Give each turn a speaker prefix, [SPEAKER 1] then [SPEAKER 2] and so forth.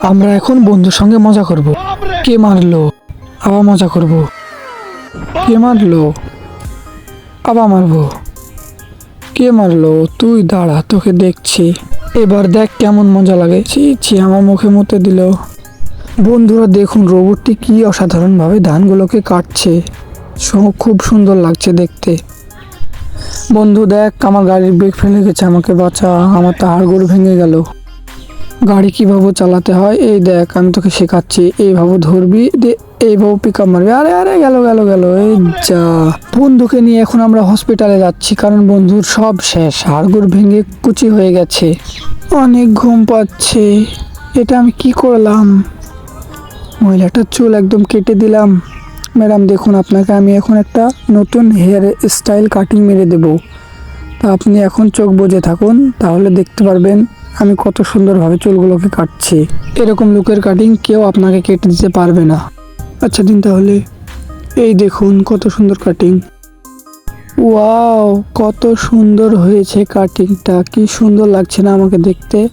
[SPEAKER 1] আমরা এখন বন্ধুর সঙ্গে মজা করব। কে মারলো? আবার মজা করব। কে মারলো? আবার মারবো। কে মারলো? তুই দাঁড়া, তোকে দেখছি। এবার দেখ কেমন মজা লাগে। ছি ছি, আমার মুখে মুতে দিল। বন্ধুরা দেখুন, রোবটটি কি অসাধারণভাবে ধানগুলোকে কাটছে। খুব সুন্দর লাগছে দেখতে। বন্ধু দেখ, আমার গাড়ির ব্রেক ফেলে গেছে, আমাকে বাঁচা, আমার তো হাড়গোড় ভেঙে গেল। গাড়ি কিভাবে চালাতে হয় এই দেখ, আমি তোকে শেখাচ্ছি। এইভাবে ধরবি, এইভাবে পিক আপ মারবি। আরে আরে, গেল গেল গেল, এই যা। বন্ধুকে নিয়ে এখন আমরা হসপিটালে যাচ্ছি, কারণ বন্ধুর সব শেষ, হাড়গোড় ভেঙে কুচি হয়ে গেছে। অনেক ঘুম পাচ্ছে। এটা আমি কি করলাম? মহিলাটার চুল একদম কেটে দিলাম। ম্যাডাম দেখুন, আপনাকে আমি এখন একটা নতুন হেয়ার স্টাইল কাটিং মেরে দেব। তা আপনি এখন চোখ বুজে থাকুন, তাহলে দেখতে পারবেন আমি কত সুন্দরভাবে চুলগুলোকে কাটছি। এরকম লুকের কাটিং কেউ আপনাকে কেটে দিতে পারবে না। আচ্ছা দিন তাহলে। এই দেখুন কত সুন্দর কাটিং। ওয়াও, কত সুন্দর হয়েছে কাটিংটা, কি সুন্দর লাগছে না আমাকে দেখতে।